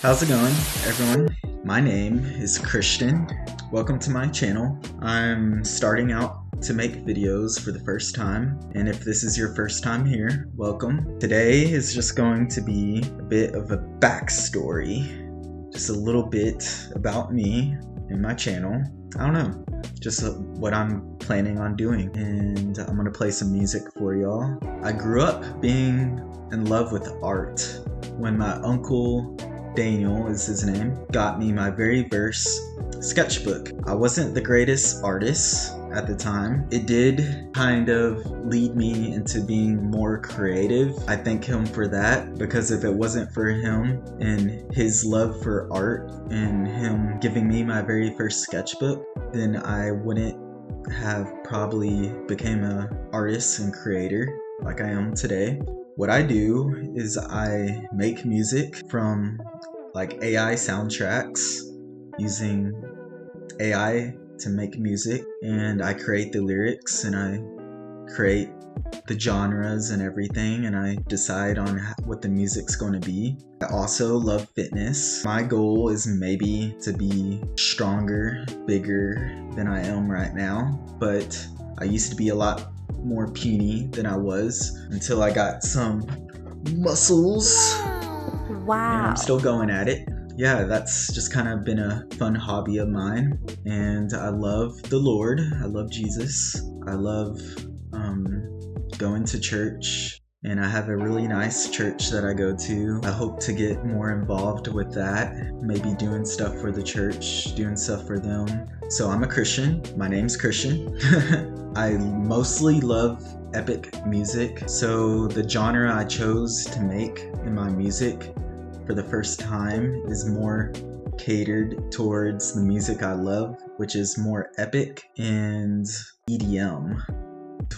How's it going, everyone? My name is Christian. Welcome to my channel. I'm starting out to make videos for the first time, and if this is your first time here, welcome. Today is just going to be a bit of a backstory, just a little bit about me and my channel. I don't know, just what I'm planning on doing, and I'm gonna play some music for y'all. I grew up being in love with art when my uncle Daniel is his name, got me my very first sketchbook. I wasn't the greatest artist at the time. It did kind of lead me into being more creative. I thank him for that, because if it wasn't for him and his love for art and him giving me my very first sketchbook, then I wouldn't have probably became an artist and creator like I am today. What I do is I make music from like AI soundtracks, using AI to make music, and I create the lyrics and I create the genres and everything, and I decide on what the music's going to be. I also love fitness. My goal is maybe to be stronger, bigger than I am right now, but I used to be a lot more puny than I was until I got some muscles. Wow. And I'm still going at it. Yeah, that's just kind of been a fun hobby of mine, and I love the Lord. I love Jesus. I love going to church, and I have a really nice church that I go to. I hope to get more involved with that, maybe doing stuff for the church, doing stuff for them. So I'm a Christian. My name's Christian. I mostly love epic music, so the genre I chose to make in my music for the first time is more catered towards the music I love, which is more epic and EDM.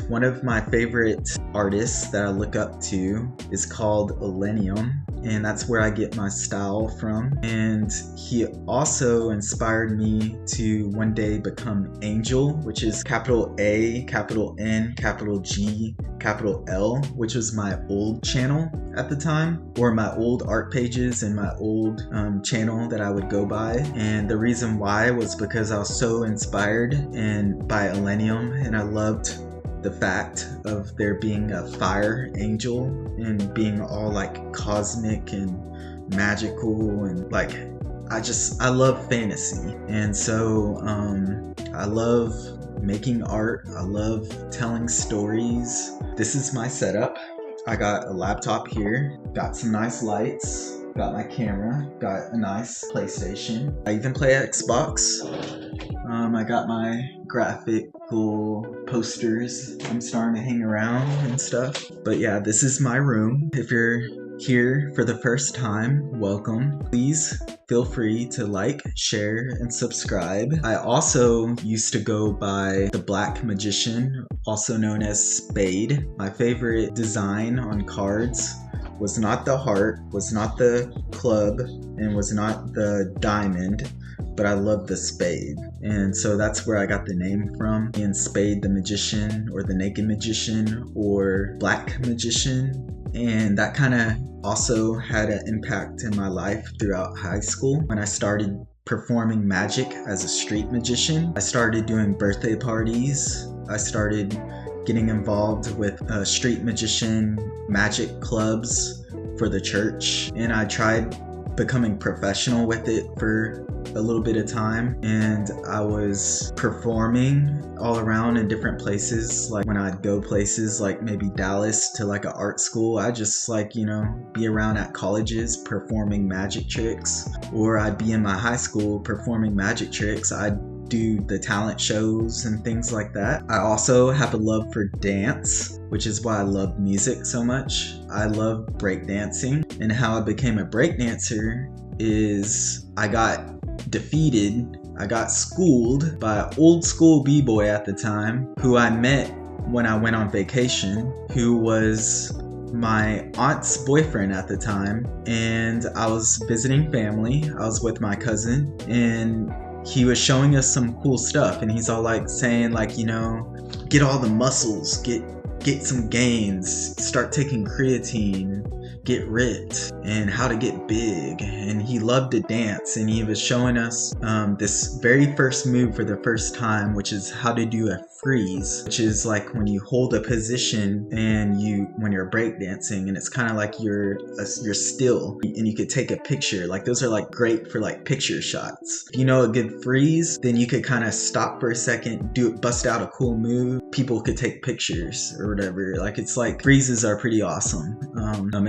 One of my favorite artists that I look up to is called Illenium, and that's where I get my style from. And he also inspired me to one day become Angel, which is capital A, capital N, capital G, capital L, which was my old channel at the time, or my old art pages and my old channel that I would go by. And the reason why was because I was so inspired by Illenium, and I loved the fact of there being a fire angel and being all like cosmic and magical, and like I love fantasy, and so I love making art. I love telling stories. This is my setup. I got a laptop here, got some nice lights, got my camera, got a nice PlayStation. I even play Xbox. I got my graphical posters I'm starting to hang around and stuff. But yeah, this is my room. If you're here for the first time, welcome. Please feel free to like, share, and subscribe. I also used to go by the Black Magician, also known as Spade. My favorite design on cards was not the heart, was not the club, and was not the diamond, but I love the spade. And so that's where I got the name from. And Spade the Magician, or the Naked Magician, or Black Magician. And that kind of also had an impact in my life throughout high school. When I started performing magic as a street magician, I started doing birthday parties. I started getting involved with street magician magic clubs for the church, and I tried becoming professional with it for a little bit of time, and I was performing all around in different places. Like when I'd go places like maybe Dallas to like an art school, I just like, be around at colleges performing magic tricks, or I'd be in my high school performing magic tricks. I'd do the talent shows and things like that. I also have a love for dance, which is why I love music so much. I love breakdancing, and how I became a breakdancer is I got defeated. I got schooled by an old school b-boy at the time, who I met when I went on vacation, who was my aunt's boyfriend at the time, and I was visiting family. I was with my cousin, and he was showing us some cool stuff, and he's all like saying like, get all the muscles, get some gains, start taking creatine, get ripped and how to get big, and he loved to dance, and he was showing us this very first move for the first time, which is how to do a freeze, which is like when you hold a position and when you're breakdancing, and it's kind of like you're still and you could take a picture. Like those are like great for like picture shots. If you know a good freeze, then you could kind of stop for a second, bust out a cool move, people could take pictures or whatever. Like it's like freezes are pretty awesome.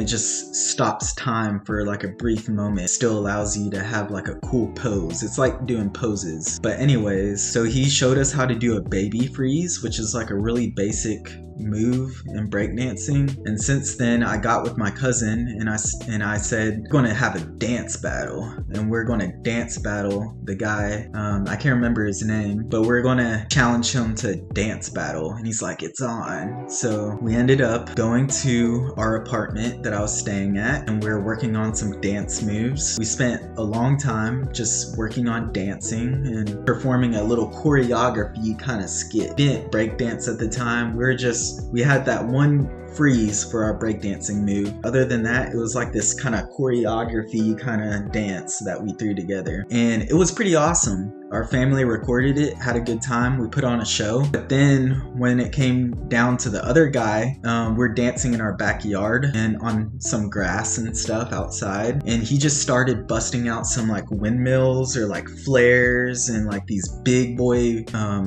It just stops time for like a brief moment, still allows you to have like a cool pose. It's like doing poses. But anyways, so he showed us how to do a baby freeze, which is like a really basic move in breakdancing. And since then I got with my cousin and I said, we're going to have a dance battle, and we're going to dance battle the guy, I can't remember his name, but we're going to challenge him to dance battle. And he's like, it's on. So we ended up going to our apartment that I was staying at, and we were working on some dance moves. We spent a long time just working on dancing and performing a little choreography kind of skit. Didn't breakdance at the time. We had that one freeze for our breakdancing move. Other than that, it was like this kind of choreography kind of dance that we threw together, and it was pretty awesome. Our family recorded it, had a good time. We put on a show. But then when it came down to the other guy, we're dancing in our backyard and on some grass and stuff outside, and he just started busting out some like windmills or like flares and like these big boy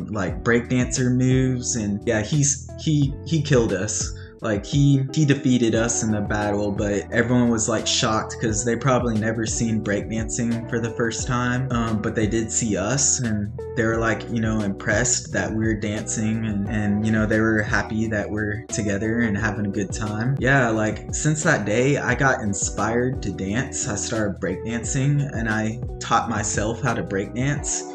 like breakdancer moves. And yeah, he killed us. Like he defeated us in the battle, but everyone was like shocked because they probably never seen breakdancing for the first time. But they did see us, and they were like, impressed that we were dancing, and they were happy that we're together and having a good time. Yeah, like since that day, I got inspired to dance. I started breakdancing, and I taught myself how to breakdance.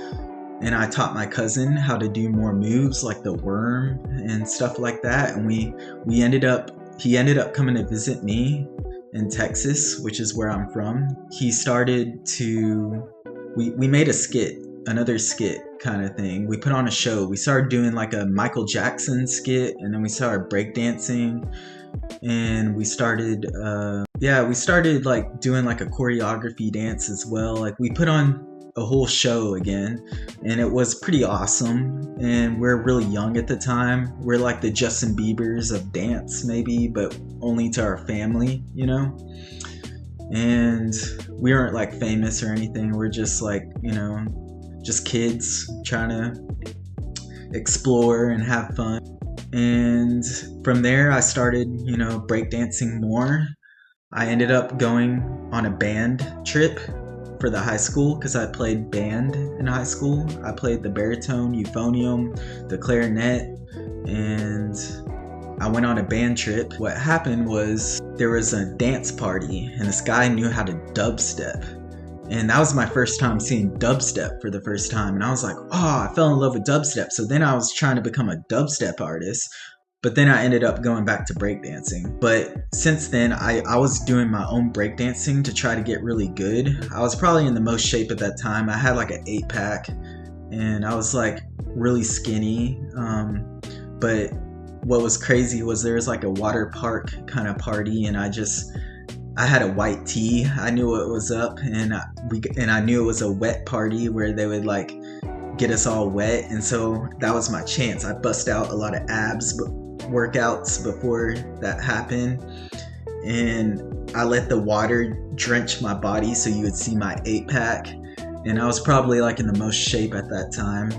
And I taught my cousin how to do more moves like the worm and stuff like that. And he ended up coming to visit me in Texas, which is where I'm from. He started to, we made a skit, another skit kind of thing. We put on a show. We started doing like a Michael Jackson skit, and then we started breakdancing, and we started like doing like a choreography dance as well. Like we put on a whole show again, and it was pretty awesome. And we're really young at the time. We're like the Justin Biebers of dance maybe, but only to our family, and we aren't like famous or anything. We're just like, just kids trying to explore and have fun. And from there I started, breakdancing more. I ended up going on a band trip for the high school because I played band in high school. I played the baritone, euphonium, the clarinet, and I went on a band trip. What happened was there was a dance party, and this guy knew how to dubstep. And that was my first time seeing dubstep for the first time. And I was like, I fell in love with dubstep. So then I was trying to become a dubstep artist. But then I ended up going back to breakdancing. But since then, I was doing my own breakdancing to try to get really good. I was probably in the most shape at that time. I had like an 8-pack, and I was like really skinny. But what was crazy was there was like a water park kind of party, and I had a white tee. I knew what was up, and I knew it was a wet party where they would like get us all wet, and so that was my chance. I bust out a lot of abs workouts before that happened, and I let the water drench my body so you would see my 8-pack, and I was probably like in the most shape at that time.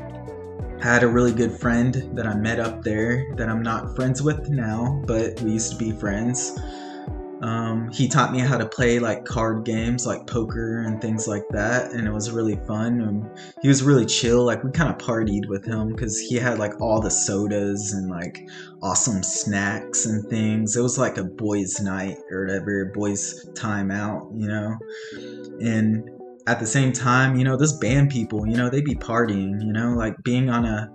I had a really good friend that I met up there that I'm not friends with now, but we used to be friends. He taught me how to play like card games like poker and things like that, and it was really fun. And he was really chill. Like we kind of partied with him because he had like all the sodas and like awesome snacks and things. It was like a boys' night or whatever, boys' time out, and at the same time, those band people, they be partying, like being on a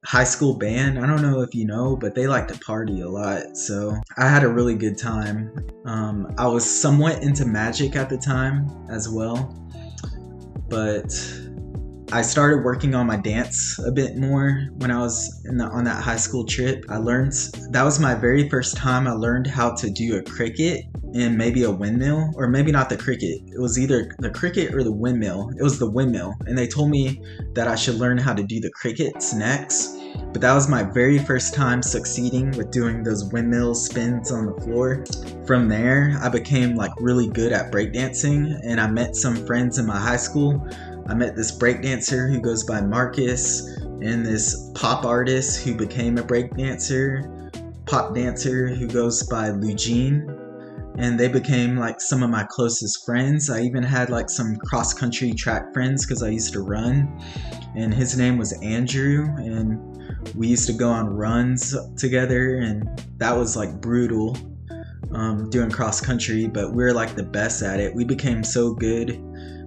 high school band. I don't know if you know, but they like to party a lot. So I had a really good time. I was somewhat into magic at the time as well, but I started working on my dance a bit more when I was on that high school trip. That was my very first time I learned how to do a cricket. and maybe a windmill, or maybe not the cricket. It was either the cricket or the windmill. It was the windmill, and they told me that I should learn how to do the crickets next. But that was my very first time succeeding with doing those windmill spins on the floor. From there, I became like really good at breakdancing, and I met some friends in my high school. I met this breakdancer who goes by Marcus, and this pop artist who became a breakdancer, pop dancer who goes by Eugene. And they became like some of my closest friends. I even had like some cross-country track friends because I used to run, and his name was Andrew, and we used to go on runs together, and that was like brutal, doing cross-country, but we were like the best at it. We became so good.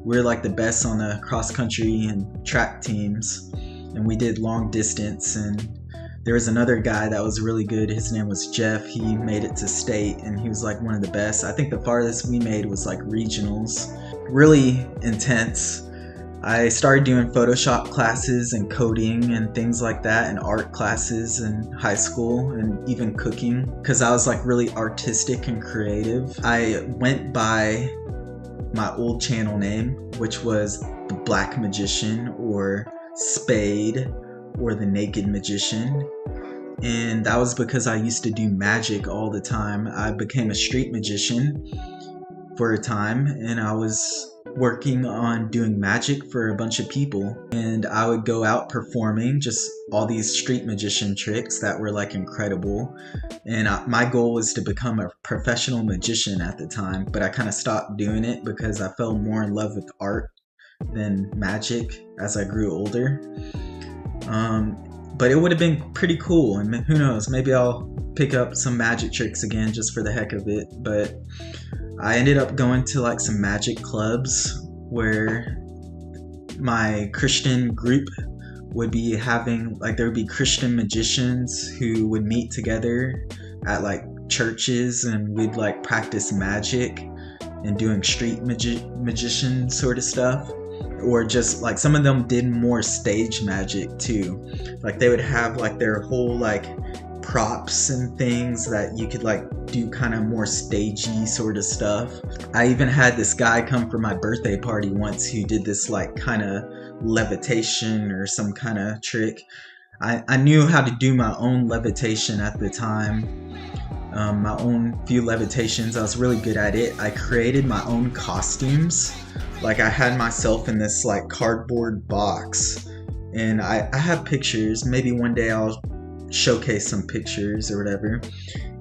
We were like the best on the cross-country and track teams, and we did long distance. And there was another guy that was really good. His name was Jeff. He made it to state, and he was like one of the best. I think the farthest we made was like regionals. Really intense. I started doing Photoshop classes and coding and things like that, and art classes in high school, and even cooking, because I was like really artistic and creative. I went by my old channel name, which was the Black Magician, or Spade, or the Naked Magician. And that was because I used to do magic all the time. I became a street magician for a time, and I was working on doing magic for a bunch of people, and I would go out performing just all these street magician tricks that were like incredible. And my goal was to become a professional magician at the time, but I kind of stopped doing it because I fell more in love with art than magic as I grew older. But it would have been pretty cool, and who knows, maybe I'll pick up some magic tricks again just for the heck of it. But I ended up going to like some magic clubs where my Christian group would be having, like, there would be Christian magicians who would meet together at like churches, and we'd like practice magic and doing street magician sort of stuff. Or just like some of them did more stage magic too. Like they would have like their whole like props and things that you could like do kind of more stagey sort of stuff. I even had this guy come for my birthday party once who did this like kind of levitation or some kind of trick. I knew how to do my own levitation at the time. My own few levitations. I was really good at it. I created my own costumes. Like I had myself in this like cardboard box, and I have pictures. Maybe one day I'll showcase some pictures or whatever.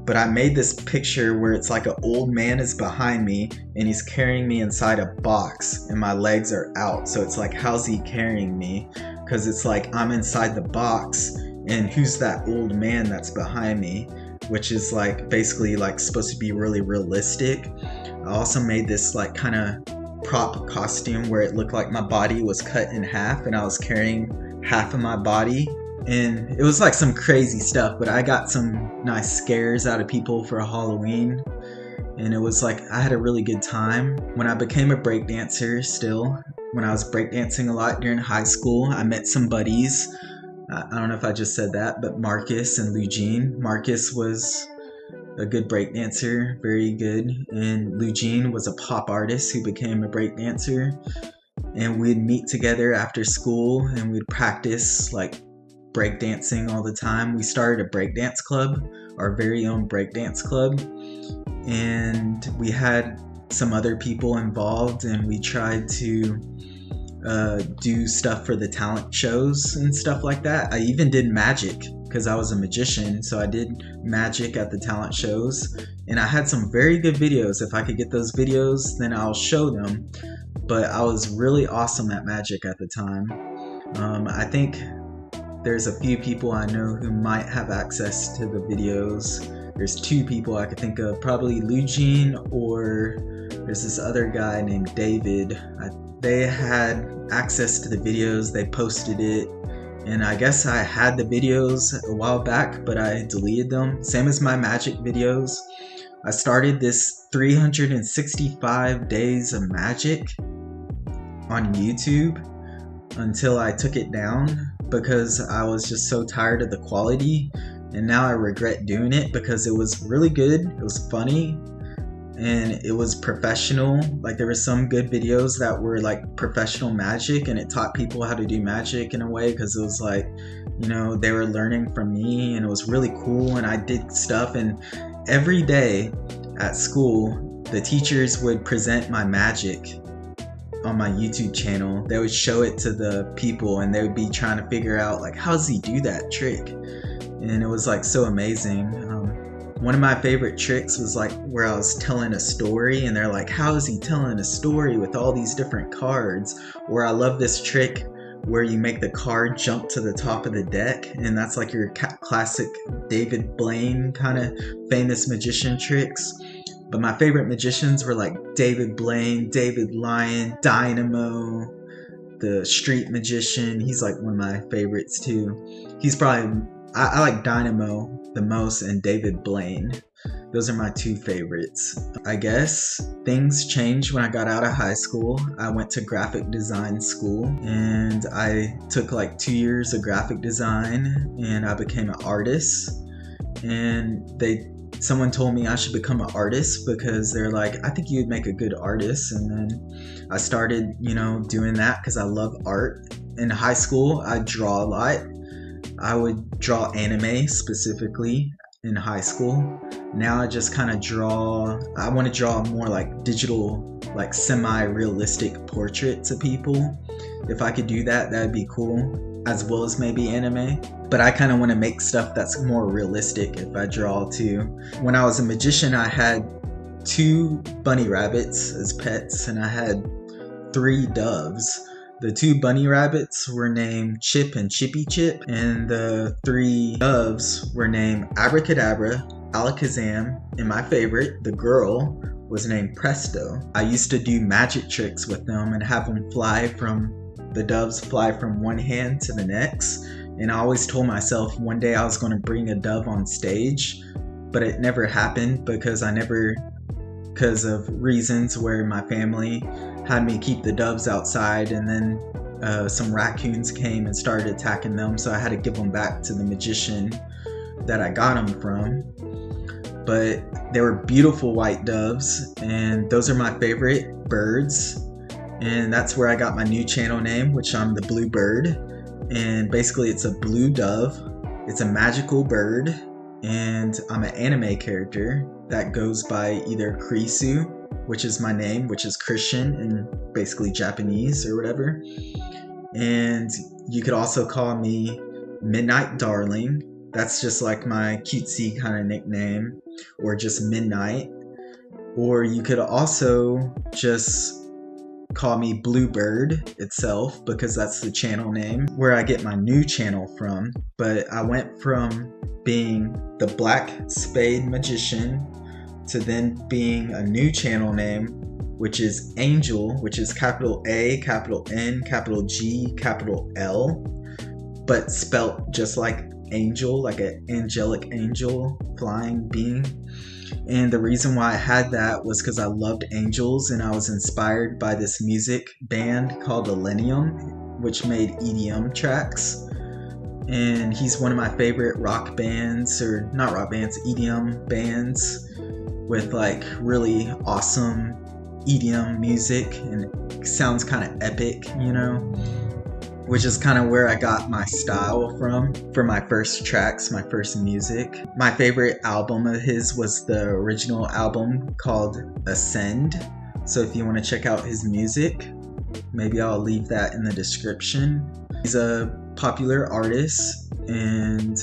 But I made this picture where it's like an old man is behind me and he's carrying me inside a box and my legs are out. So it's like, how's he carrying me? Because it's like I'm inside the box, and who's that old man that's behind me? Which is like basically like supposed to be really realistic. I also made this like kind of prop costume where it looked like my body was cut in half and I was carrying half of my body, and it was like some crazy stuff, but I got some nice scares out of people for Halloween, and it was like I had a really good time. When I became a breakdancer, still when I was breakdancing a lot during high school, I met some buddies. I don't know if I just said that, but Marcus and Eugene. Marcus was a good breakdancer, very good, and Eugene was a pop artist who became a breakdancer. And we'd meet together after school and we'd practice like breakdancing all the time. We started a breakdance club, our very own breakdance club, and we had some other people involved, and we tried to do stuff for the talent shows and stuff like that. I even did magic because I was a magician, so I did magic at the talent shows, and I had some very good videos. If I could get those videos, then I'll show them. But I was really awesome at magic at the time. I think there's a few people I know who might have access to the videos. There's two people I could think of, probably Eugene, or there's this other guy named David. They had access to the videos, they posted it, and I guess I had the videos a while back, but I deleted them. Same as my magic videos. I started this 365 days of magic on YouTube until I took it down because I was just so tired of the quality, and now I regret doing it because it was really good, it was funny, and it was professional. Like there were some good videos that were like professional magic, and it taught people how to do magic in a way, because it was like, you know, they were learning from me, and it was really cool. And I did stuff, and every day at school the teachers would present my magic on my YouTube channel. They would show it to the people, and they would be trying to figure out like, how does he do that trick? And it was like so amazing. One of my favorite tricks was like where I was telling a story, and they're like, how is he telling a story with all these different cards? Or I love this trick where you make the card jump to the top of the deck, and that's like your classic David Blaine kind of famous magician tricks. But my favorite magicians were like David Blaine, David Lyon, Dynamo, the Street Magician. He's like one of my favorites too. He's probably, I like Dynamo the most, and David Blaine. Those are my two favorites. I guess things changed when I got out of high school. I went to graphic design school, and I took like 2 years of graphic design, and I became an artist. And someone told me I should become an artist, because they're like, I think you'd make a good artist. And then I started, you know, doing that because I love art. In high school, I draw a lot. I would draw anime specifically in high school. Now I just kind of draw, I want to draw more like digital, like semi-realistic portraits of people. If I could do that, that'd be cool, as well as maybe anime. But I kind of want to make stuff that's more realistic if I draw too. When I was a magician, I had 2 bunny rabbits as pets, and I had 3 doves. The 2 bunny rabbits were named Chip and Chippy Chip, and the 3 doves were named Abracadabra, Alakazam, and my favorite, the girl, was named Presto. I used to do magic tricks with them and have them the doves fly from one hand to the next. And I always told myself one day I was going to bring a dove on stage, but it never happened because of reasons where my family had me keep the doves outside, and then some raccoons came and started attacking them, so I had to give them back to the magician that I got them from. But they were beautiful white doves, and those are my favorite birds, and that's where I got my new channel name, which I'm the Blue Bird. And basically it's a blue dove, it's a magical bird, and I'm an anime character that goes by either Krisu, which is my name, which is Christian and basically Japanese or whatever. And you could also call me Midnight Darling. That's just like my cutesy kind of nickname, or just Midnight. Or you could also just call me Bluebird itself, because that's the channel name where I get my new channel from. But I went from being the Black Spade Magician to then being a new channel name, which is Angel, which is capital A, capital N, capital G, capital L, but spelt just like angel, like an angelic angel, flying being. And the reason why I had that was because I loved angels, and I was inspired by this music band called Millennium, which made EDM tracks. And he's one of my favorite rock bands, or not rock bands, EDM bands, with like really awesome EDM music, and it sounds kind of epic, you know, which is kind of where I got my style from for my first tracks, my first music. My favorite album of his was the original album called Ascend. So if you want to check out his music, maybe I'll leave that in the description. He's a popular artist, and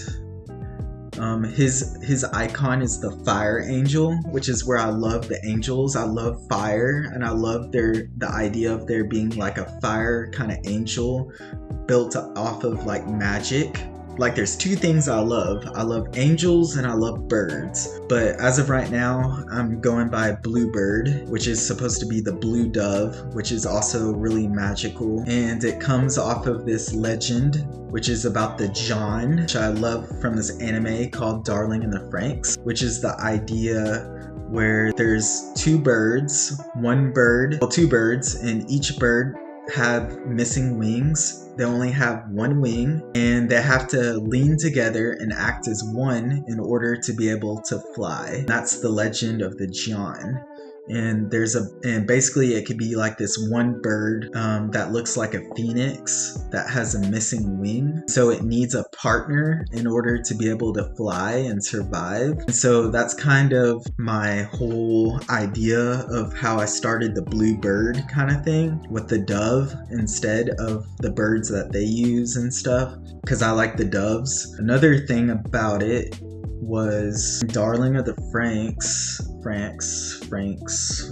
his icon is the fire angel, which is where I love the angels. I love fire, and I love the idea of there being like a fire kind of angel built off of like magic. Like there's 2 things I love. I love angels and I love birds. But as of right now, I'm going by Bluebird, which is supposed to be the blue dove, which is also really magical. And it comes off of this legend, which is about the John, which I love from this anime called Darling in the Franxx, which is the idea where there's 2 birds, and each bird have missing wings. They only have one wing, and they have to lean together and act as one in order to be able to fly. That's the legend of the John. and and basically it could be like this one bird that looks like a phoenix that has a missing wing, so it needs a partner in order to be able to fly and survive. And so that's kind of my whole idea of how I started the blue bird kind of thing, with the dove instead of the birds that they use and stuff, because I like the doves. Another thing about it was Darling of the Franxx,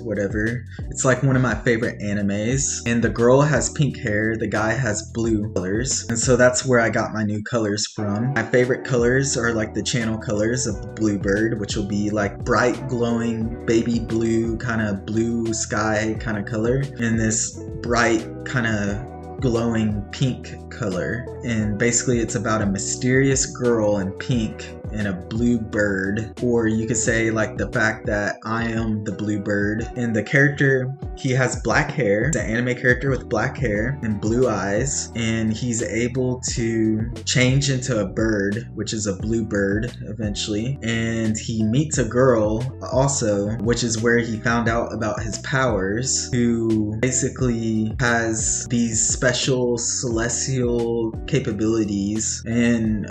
whatever. It's like one of my favorite animes, and the girl has pink hair, the guy has blue colors, and so that's where I got my new colors from. My favorite colors are like the channel colors of the bluebird, which will be like bright glowing baby blue, kind of blue sky kind of color, and this bright kind of glowing pink color. And basically it's about a mysterious girl in pink and a blue bird, or you could say like the fact that I am the blue bird. And the character, he has black hair. It's an anime character with black hair and blue eyes, and he's able to change into a bird, which is a blue bird eventually. And he meets a girl also, which is where he found out about his powers, who basically has these special celestial capabilities. And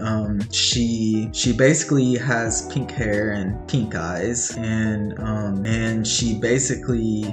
she basically has pink hair and pink eyes, and she basically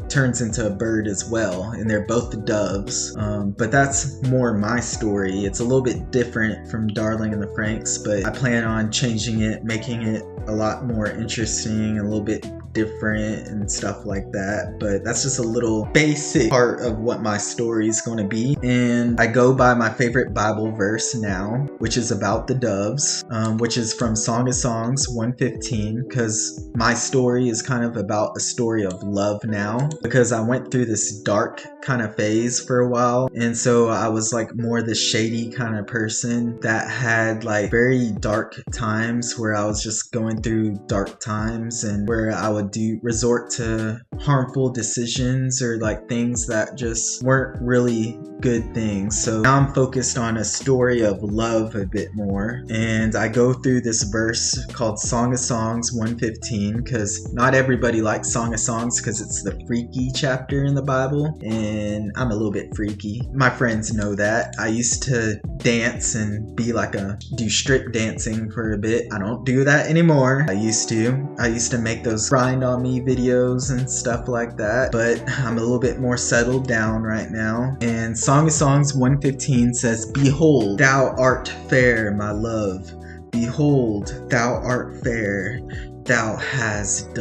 turns into a bird as well, and they're both doves. But that's more my story. It's a little bit different from Darling in the Franxx, but I plan on changing it, making it a lot more interesting, a little bit different and stuff like that. But that's just a little basic part of what my story is going to be. And I go by my favorite Bible verse now, which is about the doves, which is from Song of Songs 1:15, because my story is kind of about a story of love now, because I went through this dark kind of phase for a while, and so I was like more the shady kind of person that had like very dark times where I was just going through dark times, and where I would resort to harmful decisions or like things that just weren't really good things. So now I'm focused on a story of love a bit more, and I go through this verse called Song of Songs 1:15, because not everybody likes Song of Songs because it's the freaky chapter in the Bible, and I'm a little bit freaky. My friends know that. I used to dance and be like do strip dancing for a bit. I don't do that anymore. I used to make those grind on me videos and stuff like that, but I'm a little bit more settled down right now. And Song of Songs 1:15 says, "Behold, thou art fair, my love. Behold, thou art fair. Thou hast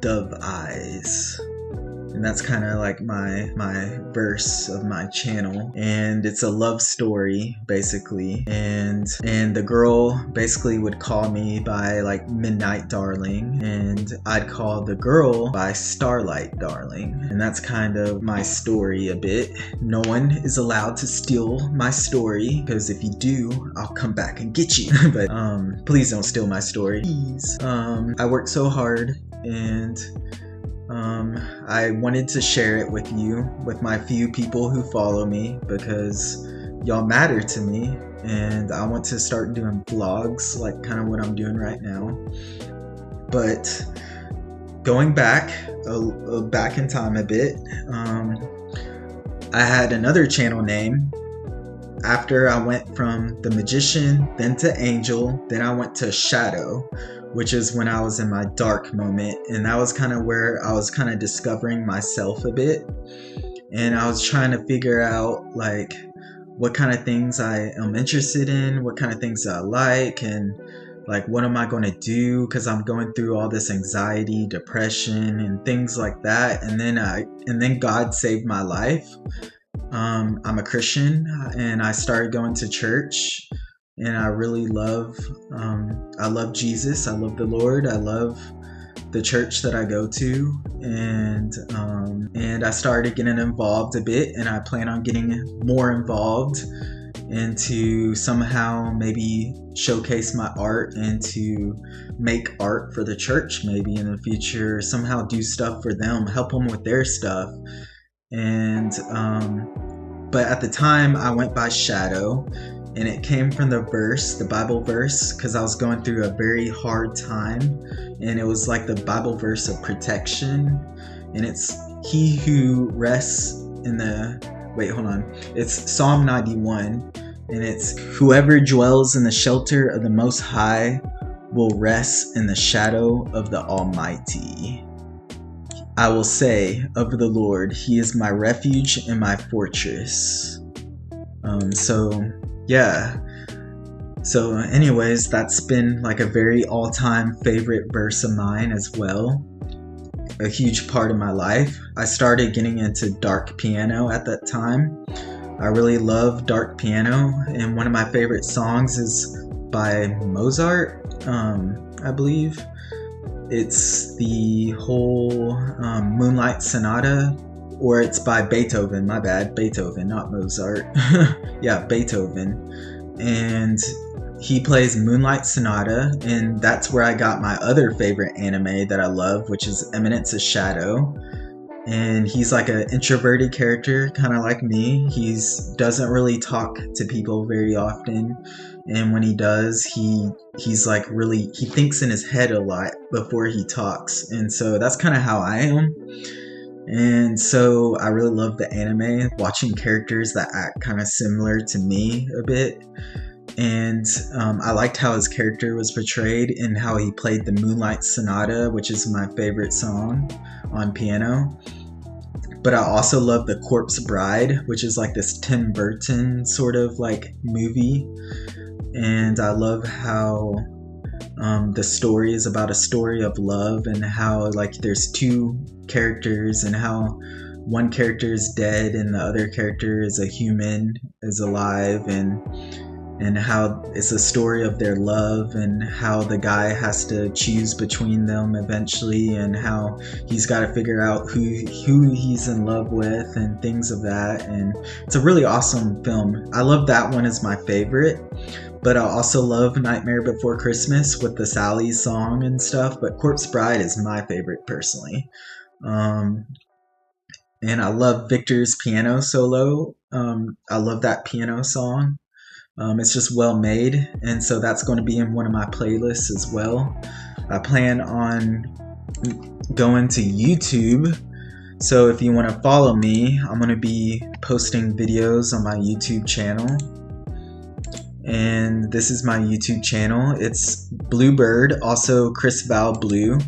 dove eyes." And that's kind of like my verse of my channel, and it's a love story basically. And the girl basically would call me by like Midnight Darling, and I'd call the girl by Starlight Darling. And that's kind of my story a bit. No one is allowed to steal my story, because if you do, I'll come back and get you. But please don't steal my story, please. I worked so hard, and I wanted to share it with you, with my few people who follow me, because y'all matter to me, and I want to start doing vlogs like kind of what I'm doing right now. But going back in time a bit, I had another channel name. After I went from the Magician, then to Angel, then I went to Shadow, which is when I was in my dark moment. And that was kind of where I was kind of discovering myself a bit. And I was trying to figure out like what kind of things I am interested in, what kind of things I like, and like what am I going to do, because I'm going through all this anxiety, depression, and things like that. And then God saved my life. I'm a Christian, and I started going to church, and I really love Jesus. I love the Lord. I love the church that I go to, and I started getting involved a bit, and I plan on getting more involved, and to somehow maybe showcase my art and to make art for the church maybe in the future, somehow do stuff for them, help them with their stuff. And but at the time I went by Shadow, and it came from the Bible verse, because I was going through a very hard time, and it was like the Bible verse of protection, and it's he who rests in the, wait, hold on, it's Psalm 91, and it's whoever dwells in the shelter of the Most High will rest in the shadow of the Almighty. I will say of the Lord, He is my refuge and my fortress. So anyways, that's been like a very all-time favorite verse of mine as well. A huge part of my life. I started getting into dark piano at that time. I really love dark piano, and one of my favorite songs is by Mozart, I believe. It's the whole Moonlight Sonata, or it's by Beethoven, my bad, Beethoven, not Mozart. Yeah, Beethoven. And he plays Moonlight Sonata, and that's where I got my other favorite anime that I love, which is Eminence of Shadow. And he's like an introverted character, kind of like me. He doesn't really talk to people very often, and when he does, he's like really, he thinks in his head a lot before he talks, and so that's kind of how I am. And so I really love the anime, watching characters that act kind of similar to me a bit. And I liked how his character was portrayed and how he played the Moonlight Sonata, which is my favorite song on piano. But I also love The Corpse Bride, which is like this Tim Burton sort of like movie. And I love how the story is about a story of love, and how like there's two characters, and how one character is dead and the other character is a human, is alive, and how it's a story of their love, and how the guy has to choose between them eventually, and how he's got to figure out who he's in love with and things of that. And it's a really awesome film. I love that one as my favorite, but I also love Nightmare Before Christmas with the Sally song and stuff, but Corpse Bride is my favorite personally. And I love Victor's piano solo. I love that piano song. It's just well made, and so that's going to be in one of my playlists as well. I plan on going to YouTube, so if you want to follow me, I'm going to be posting videos on my YouTube channel. And this is my YouTube channel. It's Bluebird, also Chris Val Blue,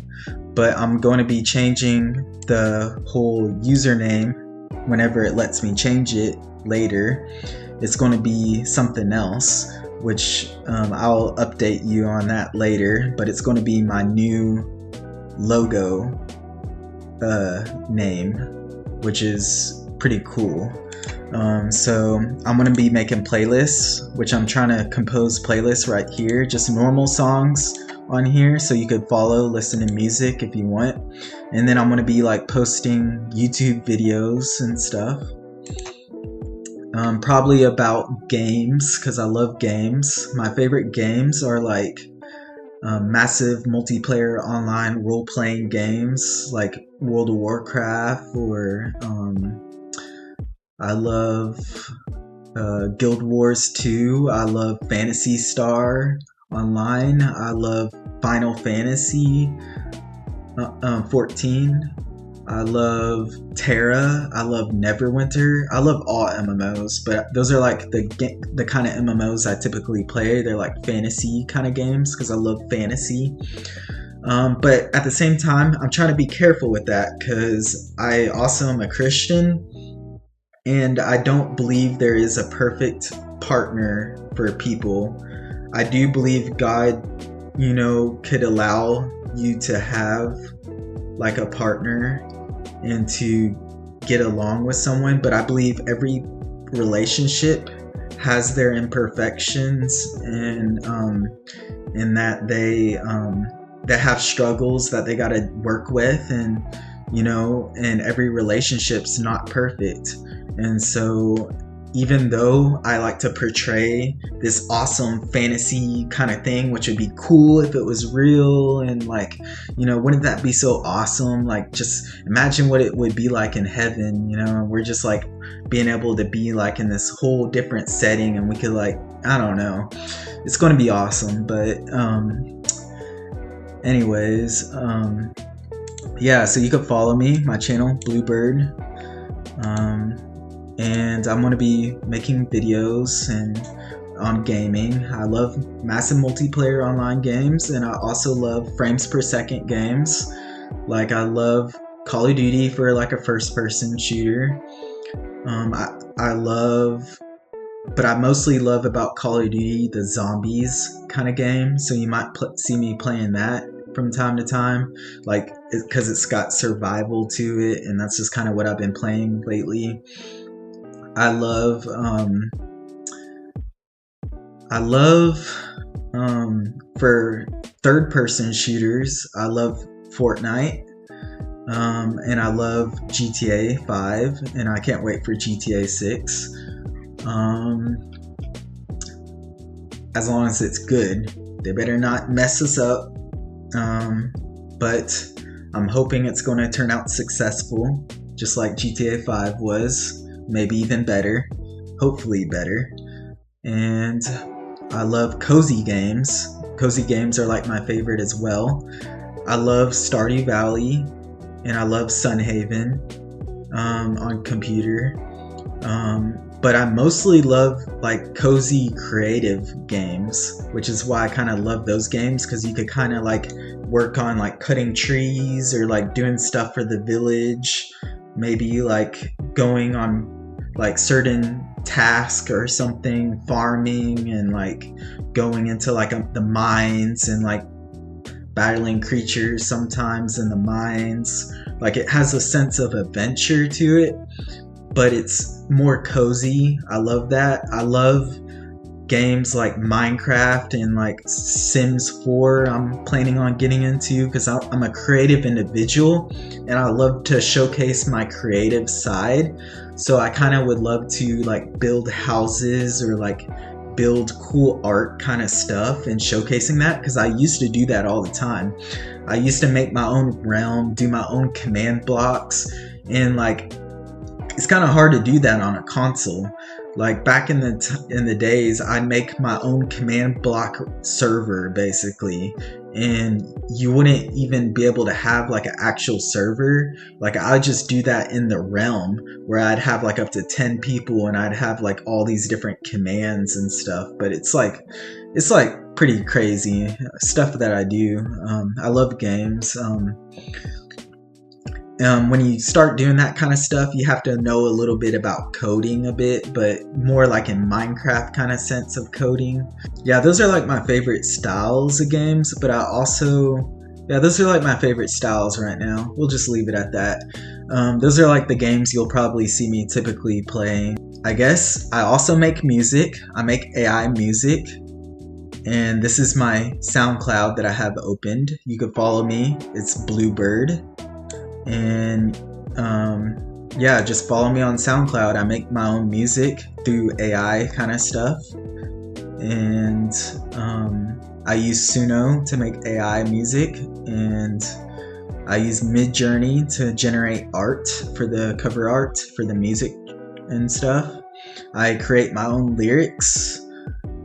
but I'm going to be changing the whole username whenever it lets me change it later. It's going to be something else, which I'll update you on that later, but it's going to be my new logo name, which is pretty cool. So I'm going to be making playlists, which I'm trying to compose playlists right here, just normal songs on here, so you could follow, listen to music if you want. And then I'm going to be like posting YouTube videos and stuff. Probably about games, because I love games. My favorite games are like massive multiplayer online role-playing games like World of Warcraft, or I love Guild Wars 2. I love Phantasy Star Online. I love Final Fantasy 14. I love Terra. I love Neverwinter. I love all MMOs, but those are like the kind of MMOs I typically play. They're like fantasy kind of games because I love fantasy. But at the same time, I'm trying to be careful with that because I also am a Christian, and I don't believe there is a perfect partner for people. I do believe God, could allow you to have like a partner and to get along with someone, but I believe every relationship has their imperfections, and that they have struggles that they got to work with, and and every relationship's not perfect. And so even though I like to portray this awesome fantasy kind of thing, which would be cool if it was real, and like, wouldn't that be so awesome? Like, just imagine what it would be like in heaven, we're just like being able to be like in this whole different setting, and we could like I don't know. It's going to be awesome. But anyways, yeah, so you can follow me, my channel, Bluebird. And I'm going to be making videos and on gaming. I love massive multiplayer online games, and I also love frames per second games. Like, I love Call of Duty for like a first person shooter. I mostly love about Call of Duty the zombies kind of game, so you might see me playing that from time to time, like, because it's got survival to it, and that's just kind of what I've been playing lately. I love for third person shooters, I love Fortnite, and I love GTA 5, and I can't wait for GTA 6. As long as it's good. They better not mess us up. But I'm hoping it's going to turn out successful, just like GTA 5 was. Maybe even better. Hopefully better. And I love cozy games. Cozy games are like my favorite as well. I love Stardew Valley, and I love Sunhaven on computer. But I mostly love like cozy creative games, which is why I kind of love those games, because you could kind of like work on like cutting trees or like doing stuff for the village, maybe like going on like certain task or something, farming, and like going into like the mines and like battling creatures sometimes in the mines. Like, it has a sense of adventure to it, but it's more cozy. I love that. I love games like Minecraft and like Sims 4 I'm planning on getting into, because I'm a creative individual and I love to showcase my creative side. So I kind of would love to like build houses or like build cool art kind of stuff and showcasing that, because I used to do that all the time. I used to make my own realm, do my own command blocks, and like it's kind of hard to do that on a console. Like, back in the days, I'd make my own command block server basically, and you wouldn't even be able to have like an actual server. Like, I'd just do that in the realm where I'd have like up to 10 people and I'd have like all these different commands and stuff. But it's like pretty crazy stuff that I do. I love games. When you start doing that kind of stuff, you have to know a little bit about coding a bit, but more like in Minecraft kind of sense of coding. Yeah, those are like my favorite styles of games, but those are like my favorite styles right now. We'll just leave it at that. Those are like the games you'll probably see me typically playing. I guess I also make music. I make AI music, and this is my SoundCloud that I have opened. You can follow me. It's Bluebird. And yeah, just follow me on SoundCloud. I make my own music through AI kind of stuff, and I use Suno to make AI music, and I use Midjourney to generate art for the cover art for the music and stuff. I create my own lyrics,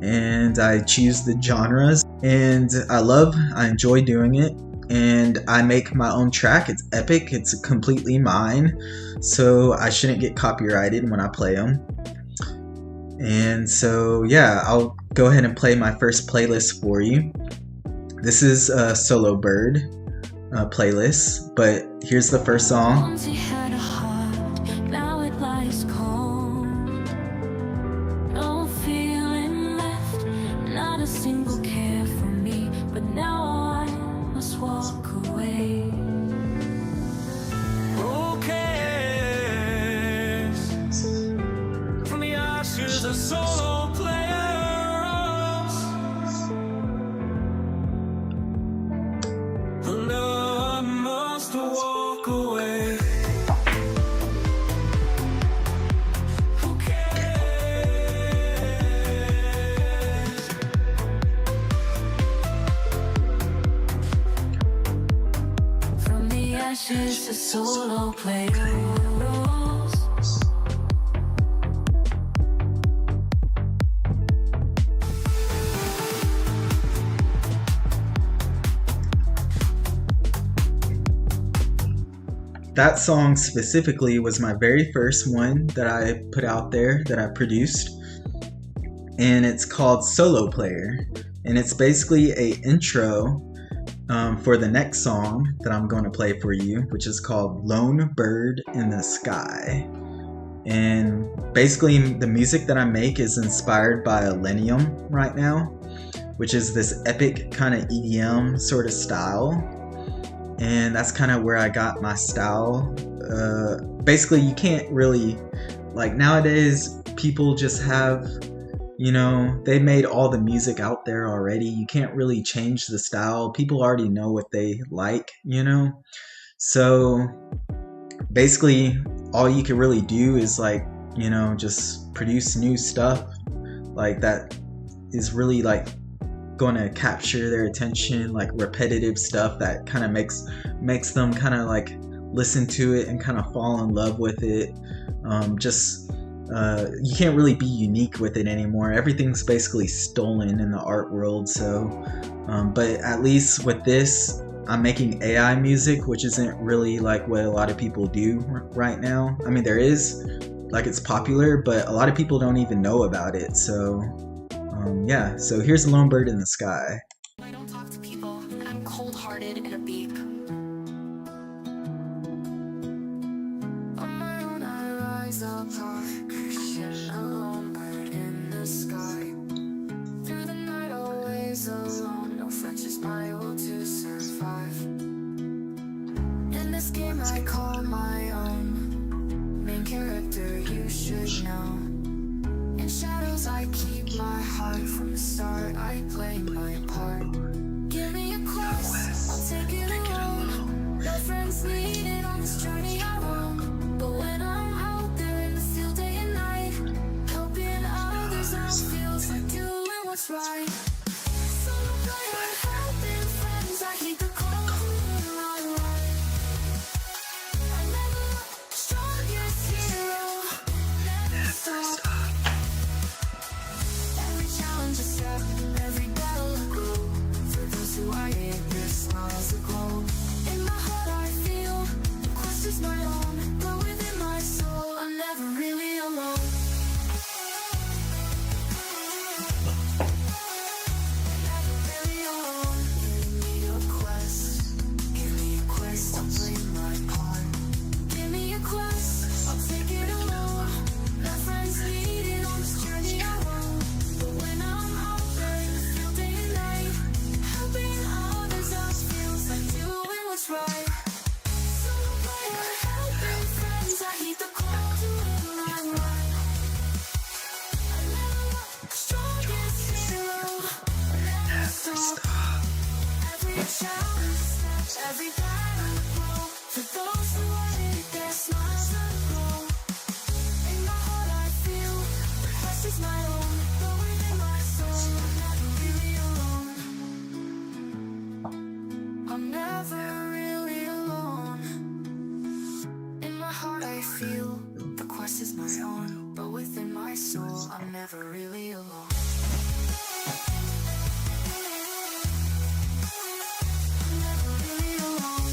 and I choose the genres, and I enjoy doing it. And I make my own track. It's epic. It's completely mine, so I shouldn't get copyrighted when I play them. And so yeah, I'll go ahead and play my first playlist for you. This is a Solo Bird playlist, but here's the first song. Once you had a heart, now it lies cold. No feeling left, not a single care for me, but now I must walk away. Okay, from the ashes a solo players. Now I must walk away. From the ashes a solo players. that song specifically was my very first one that I put out there, that I produced. And it's called Solo Player. And it's basically a intro for the next song that I'm going to play for you, which is called Lone Bird in the Sky. And basically the music that I make is inspired by Millennium right now, which is this epic kind of EDM sort of style. And that's kind of where I got my style. Basically, you can't really, like, nowadays people just have, you know, they made all the music out there already. You can't really change the style. People already know what they like, you know? So basically, all you can really do is, like, you know, just produce new stuff like that is really like going to capture their attention, like repetitive stuff that kind of makes them kind of like listen to it and kind of fall in love with it. You can't really be unique with it anymore. Everything's basically stolen in the art world. So but at least with this, I'm making AI music, which isn't really like what a lot of people do right now. I mean, there is, like, it's popular, but a lot of people don't even know about it. So yeah, so here's Lone Bird in the Sky. I don't talk to people. I'm cold-hearted and a beep. On my own, I rise up like a lone bird in the sky. Through the night, always alone. No friends, just my will to survive. In this game I call my own, main character you should know. In shadows I keep my heart. From the start I play my part. Give me a quest, I'll take it alone. No friends needed on this journey I roam. But when I'm out there in the field day and night, helping others out feels like doing what's right. Solo player, helping friends, I hate the cold I run. I never look, strongest hero, never stop. Challenge a step, every battle a grow. For those who I hate, their smiles aglow. In my heart I feel, the quest is my own. But within my soul, I'm never really alone. Never really alone. Give me a quest, give me a quest, I'll play my part. Give me a quest, I'll take it alone. No friends needed on this journey I roam. When I'm out there in the field day and night, helping others out feels like doing what's right. Solo player, helping friends, I hate the cold when I run. I never look, strongest hero, never stop. Every challenge step, every battle grow. For those who are in their smiles aglow. In my heart I feel, the quest is my own. I'm never really alone. In my heart I feel the quest is my own, but within my soul I'm never really alone. I'm never really alone.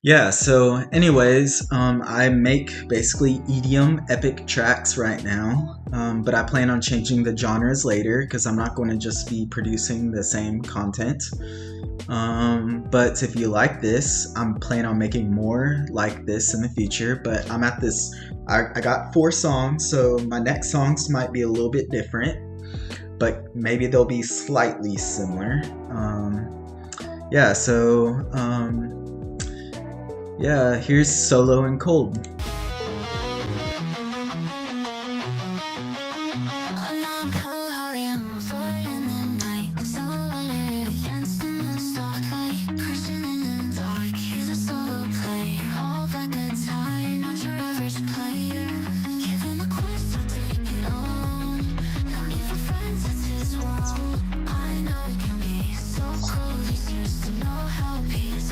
Yeah, so anyways, I make basically EDM epic tracks right now, but I plan on changing the genres later because I'm not going to just be producing the same content. But if you like this, I'm planning on making more like this in the future. But I'm at this, I got 4 songs, so my next songs might be a little bit different, but maybe they'll be slightly similar. Yeah, so yeah, here's Solo and Cold.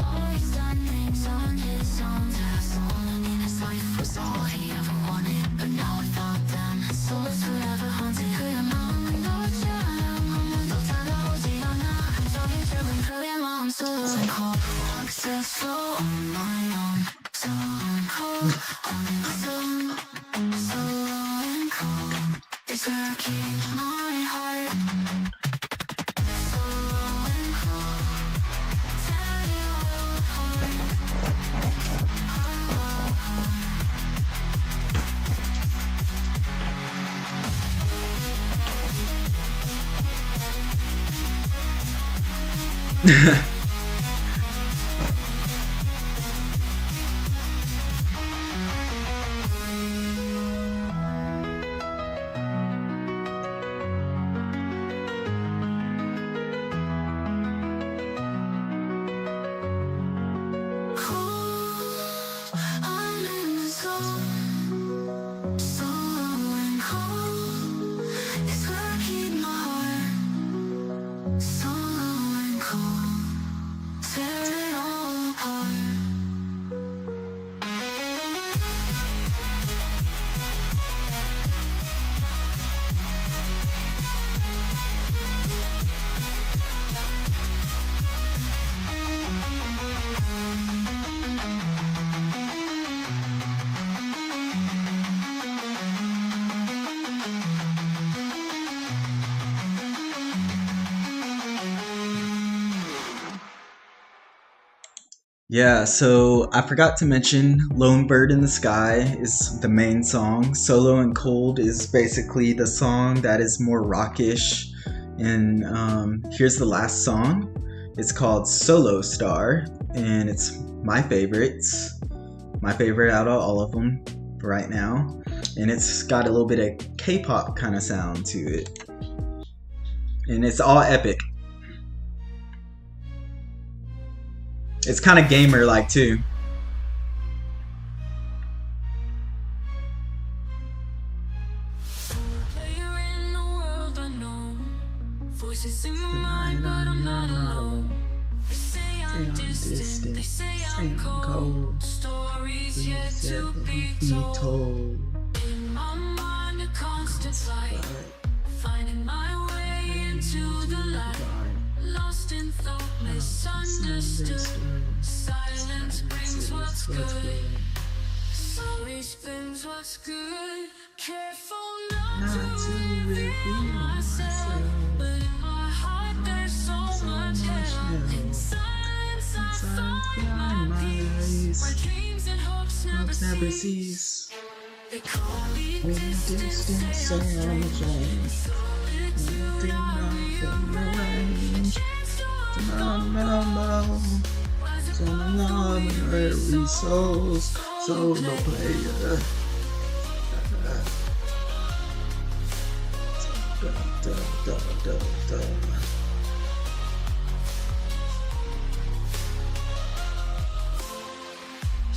Always done things on his own. life was all he ever wanted, but now without them, soul is forever haunted. Successful on my own, so cold, so calm. It's where I keep my heart. Yeah, so I forgot to mention Lone Bird in the Sky is the main song. Solo and Cold is basically the song that is more rockish. And here's the last song. It's called Solo Star, and it's my favorite. My favorite out of all of them right now. And it's got a little bit of K-pop kind of sound to it. And it's all epic. It's kind of gamer-like too. Voices in my mind, but I'm not alone. They say I'm distant, they say I'm cold. Stories yet to be told. In my mind, a constant fight, finding my way into the light. Lost in thought, misunderstood. Silence brings what's good. Silence brings what's good. Careful not to reveal myself, but in my heart there's so much hell. In silence I find my peace. My dreams and hopes never cease. They call me distant sounds. Honorary souls, solo player.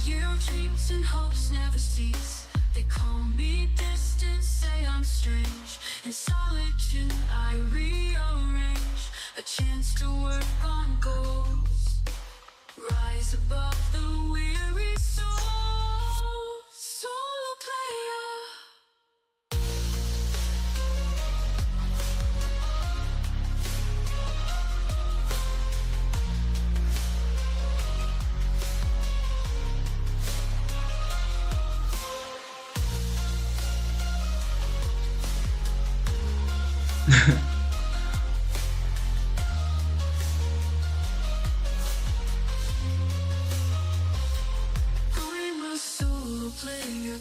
Your dreams and hopes never cease. They call me distant, say I'm strange. In solitude I rearrange a chance to work on goals. Rise above the weary soul. Solo player.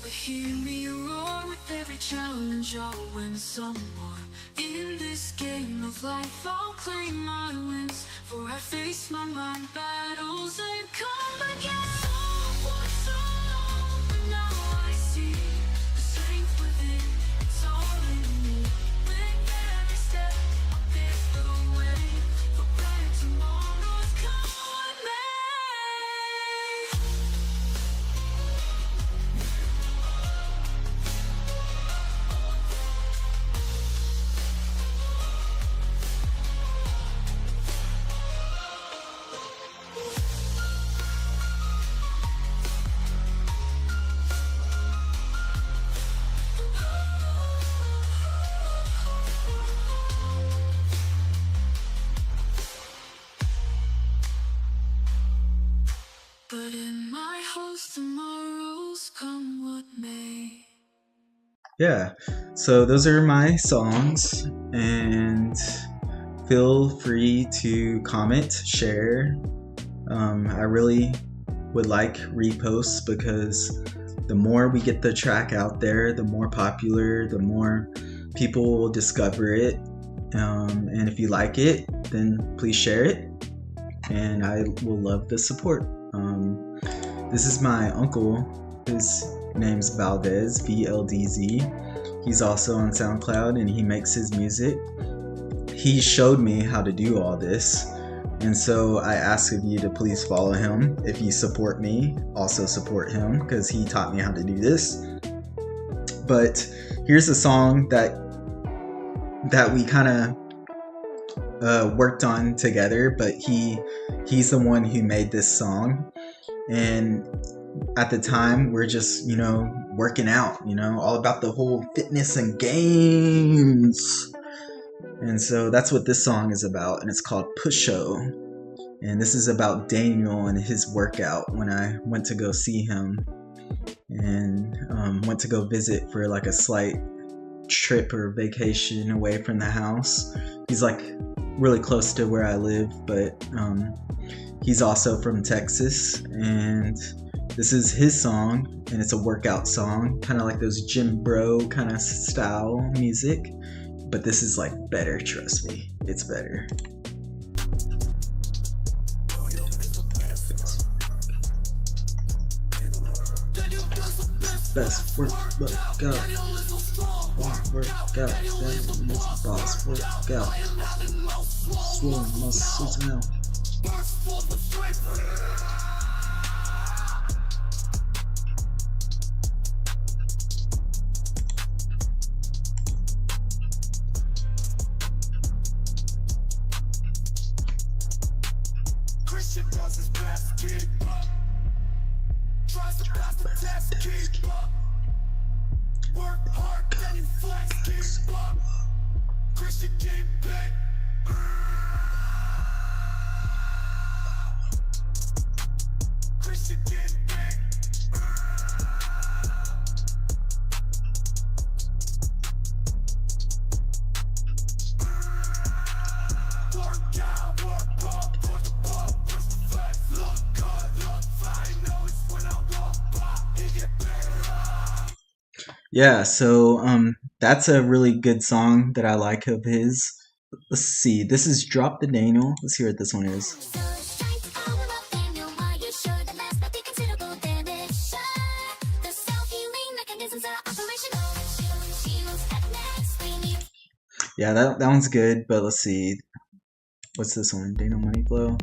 But hear me roar with every challenge. I'll win some more. In this game of life I'll claim my wins, for I face my mind battles and come again. So long, but now I see the strength within. It's all in me. With every step I pave the way for brighter tomorrows. Come what may. yeah, so those are my songs, and feel free to comment, share. I really would like reposts, because the more we get the track out there, the more popular, the more people will discover it. And if you like it, then please share it, and I will love the support. This is my uncle. His name's Valdez, VLDZ. He's also on SoundCloud, and he makes his music. He showed me how to do all this, and so I ask of you to please follow him. If you support me, also support him, because he taught me how to do this. But here's a song that we kind of worked on together, but he's the one who made this song. And at the time, we're just, working out, all about the whole fitness and gains. And so that's what this song is about, and it's called Pusho. And this is about Daniel and his workout when I went to go see him, and went to go visit for like a slight trip or vacation away from the house. He's like really close to where I live, but he's also from Texas, and this is his song, and it's a workout song, kind of like those gym bro kind of style music, but this is like better, trust me, it's better. Best workout, that is boss workout, swollen muscles now. Yeah, so that's a really good song that I like of his. Let's see, this is Drop the Daniel. Let's hear what this one is. Yeah, that one's good, but let's see. What's this one? Daniel Money Flow.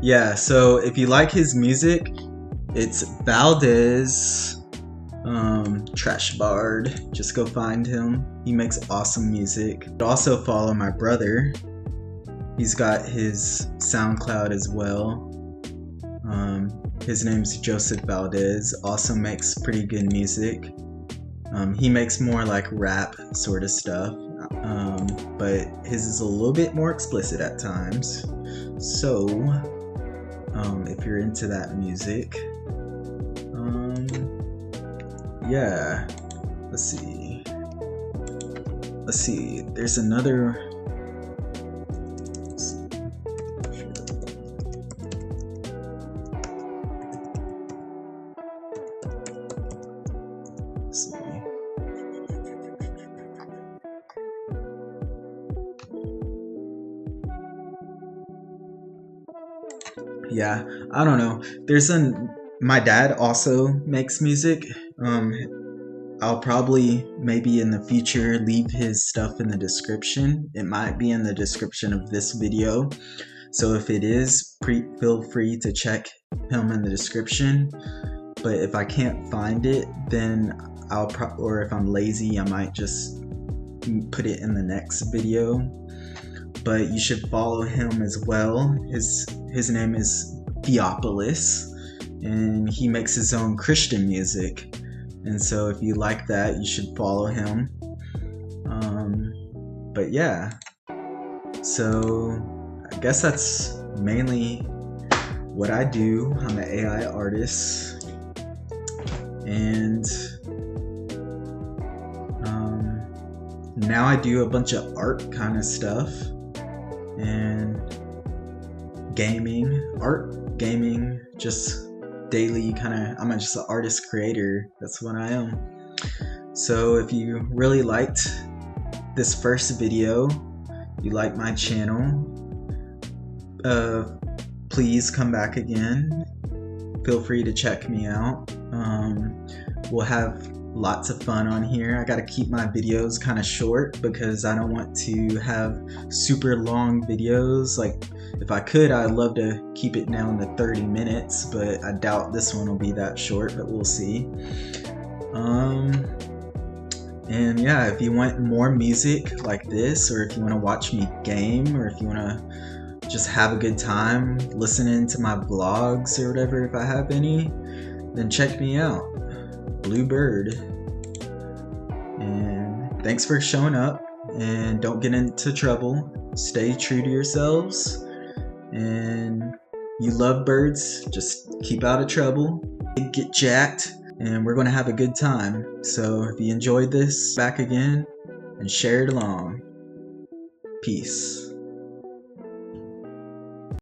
Yeah, so if you like his music, it's Valdez, Trash Bard. Just go find him. He makes awesome music. Also follow my brother. He's got his SoundCloud as well. His name's Joseph Valdez. Also makes pretty good music. He makes more like rap sort of stuff, but his is a little bit more explicit at times. So, if you're into that music, yeah, let's see. There's another. Let's see. Yeah, I don't know. My dad also makes music. I'll probably maybe in the future leave his stuff in the description. It might be in the description of this video. So if it is, feel free to check him in the description. But if I can't find it, then or if I'm lazy, I might just put it in the next video. But you should follow him as well. His name is Theopolis, and he makes his own Christian music. And so if you like that, you should follow him. But yeah, so I guess that's mainly what I do. I'm an AI artist, and now I do a bunch of art kind of stuff, and gaming, just daily I'm just an artist creator. That's what I am. So if you really liked this first video, you like my channel, please come back again. Feel free to check me out. We'll have lots of fun on here. I gotta keep my videos kind of short because I don't want to have super long videos. Like, if I could, I'd love to keep it down to 30 minutes, but I doubt this one will be that short, but we'll see. And yeah, if you want more music like this, or if you want to watch me game, or if you want to just have a good time listening to my vlogs or whatever, if I have any, then check me out. Bluebird. And thanks for showing up, and don't get into trouble. Stay true to yourselves, and you love birds, just keep out of trouble, get jacked, and we're gonna have a good time. So if you enjoyed this, back again and share it along. Peace.